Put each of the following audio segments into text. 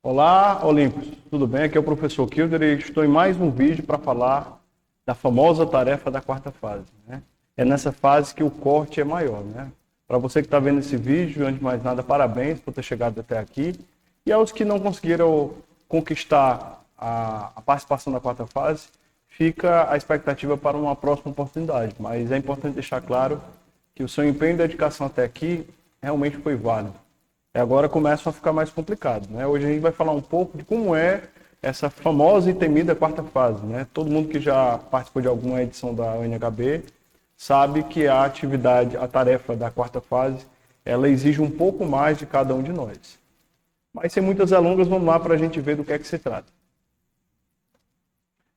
Olá, Olímpicos, tudo bem? Aqui é o professor Kilder e estou em mais um vídeo para falar da famosa tarefa da quarta fase, né? É nessa fase que o corte é maior, né? Para você que está vendo esse vídeo, antes de mais nada, parabéns por ter chegado até aqui. E aos que não conseguiram conquistar a participação da quarta fase, fica a expectativa para uma próxima oportunidade. Mas é importante deixar claro que o seu empenho e dedicação até aqui realmente foi válido. Agora começa a ficar mais complicado, né? Hoje a gente vai falar um pouco de como é essa famosa e temida quarta fase, né? Todo mundo que já participou de alguma edição da UNHB sabe que a atividade, a tarefa da quarta fase, ela exige um pouco mais de cada um de nós. Mas sem muitas delongas, vamos lá para a gente ver do que é que se trata.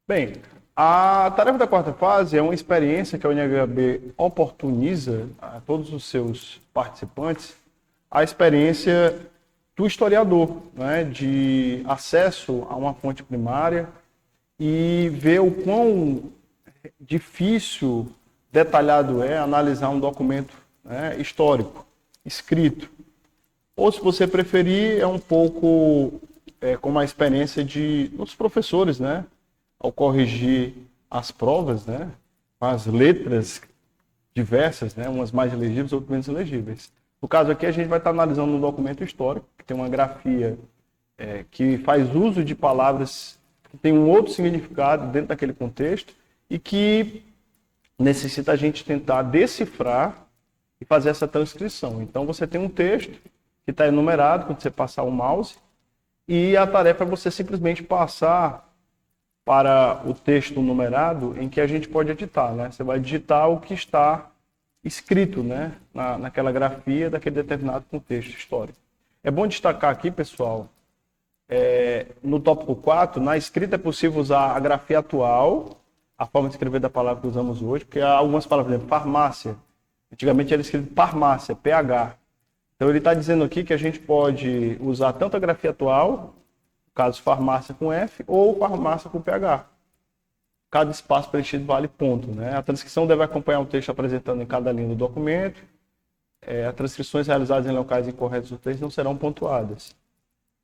Bem, a tarefa da quarta fase é uma experiência que a UNHB oportuniza a todos os seus participantes a experiência do historiador, né, de acesso a uma fonte primária e ver o quão difícil, detalhado é analisar um documento, né, histórico, escrito. Ou, se você preferir, é um pouco como a experiência dos professores, né, ao corrigir as provas, né, com as letras diversas, né, umas mais legíveis, outras menos legíveis. No caso aqui, a gente vai estar analisando um documento histórico, que tem uma grafia que faz uso de palavras que têm um outro significado dentro daquele contexto e que necessita a gente tentar decifrar e fazer essa transcrição. Então, você tem um texto que está enumerado quando você passar o mouse e a tarefa é você simplesmente passar para o texto numerado em que a gente pode editar, né? Você vai digitar o que está escrito, né, naquela grafia daquele determinado contexto histórico. É bom destacar aqui, pessoal, no tópico 4, na escrita é possível usar a grafia atual, a forma de escrever da palavra que usamos hoje, porque há algumas palavras, por exemplo, farmácia. Antigamente era escrito farmácia, PH. Então ele está dizendo aqui que a gente pode usar tanto a grafia atual, no caso farmácia com F, ou farmácia com PH. Cada espaço preenchido vale ponto, né? A transcrição deve acompanhar o texto apresentando em cada linha do documento. As transcrições realizadas em locais incorretos do texto não serão pontuadas.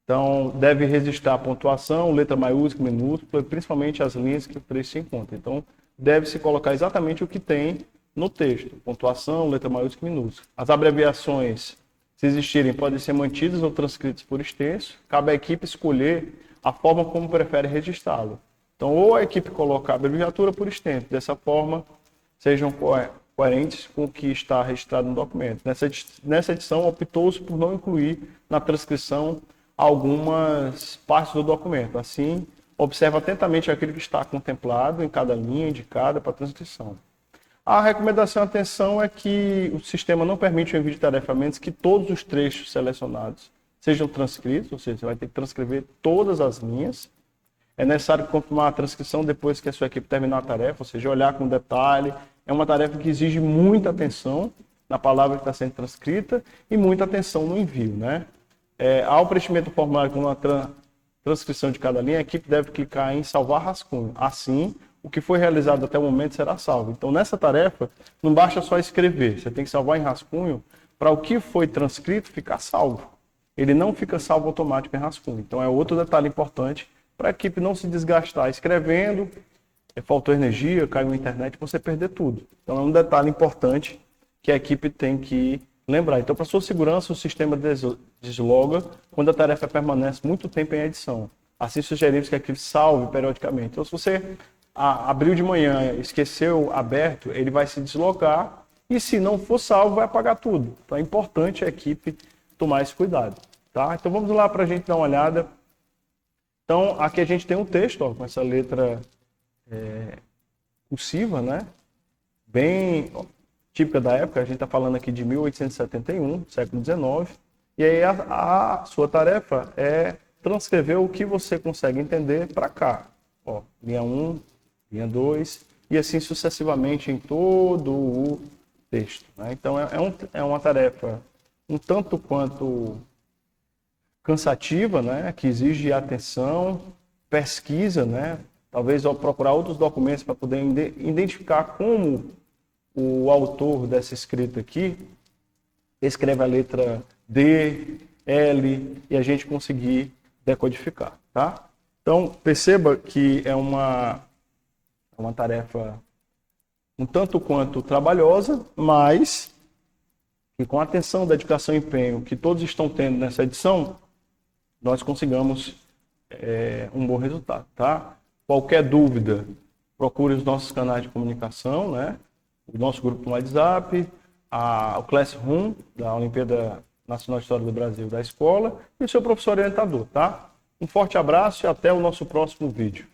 Então, deve registrar a pontuação, letra maiúscula, minúscula, principalmente as linhas que o texto se encontra. Então, deve-se colocar exatamente o que tem no texto. Pontuação, letra maiúscula e minúscula. As abreviações, se existirem, podem ser mantidas ou transcritas por extenso. Cabe à equipe escolher a forma como prefere registrá-lo. Então, ou a equipe coloca a abreviatura por extenso, dessa forma, sejam coerentes com o que está registrado no documento. Nessa edição, optou-se por não incluir na transcrição algumas partes do documento. Assim, observa atentamente aquilo que está contemplado em cada linha indicada para a transcrição. A recomendação e atenção é que o sistema não permite o envio de tarefa a menos que todos os trechos selecionados sejam transcritos, ou seja, você vai ter que transcrever todas as linhas. É necessário confirmar a transcrição depois que a sua equipe terminar a tarefa, ou seja, olhar com detalhe. É uma tarefa que exige muita atenção na palavra que está sendo transcrita e muita atenção no envio, né? Ao preenchimento do formulário com a transcrição de cada linha, a equipe deve clicar em salvar rascunho. Assim, o que foi realizado até o momento será salvo. Então, nessa tarefa, não basta só escrever, você tem que salvar em rascunho para o que foi transcrito ficar salvo. Ele não fica salvo automático em rascunho. Então, é outro detalhe importante para a equipe não se desgastar escrevendo, faltou energia, caiu na internet, você perder tudo. Então é um detalhe importante que a equipe tem que lembrar. Então, para sua segurança, o sistema desloga quando a tarefa permanece muito tempo em edição. Assim, sugerimos que a equipe salve periodicamente. Então, se você abriu de manhã, esqueceu aberto, ele vai se deslocar e, se não for salvo, vai apagar tudo. Então, é importante a equipe tomar esse cuidado. Tá? Então, vamos lá para a gente dar uma olhada. Então, aqui a gente tem um texto, ó, com essa letra cursiva, né? Bem típica da época. A gente está falando aqui de 1871, século XIX. E aí a sua tarefa é transcrever o que você consegue entender para cá. Ó, linha 1, linha 2, e assim sucessivamente em todo o texto, né? Então, é uma tarefa um tanto quanto cansativa, né, que exige atenção, pesquisa, né, talvez ao procurar outros documentos para poder identificar como o autor dessa escrita aqui escreve a letra D, L, e a gente conseguir decodificar, tá? Então, perceba que é uma tarefa um tanto quanto trabalhosa, mas que com a atenção, dedicação e empenho que todos estão tendo nessa edição, nós consigamos um bom resultado, tá? Qualquer dúvida, procure os nossos canais de comunicação, né? O nosso grupo no WhatsApp, o Classroom da Olimpíada Nacional de História do Brasil da escola e o seu professor orientador, tá? Um forte abraço e até o nosso próximo vídeo.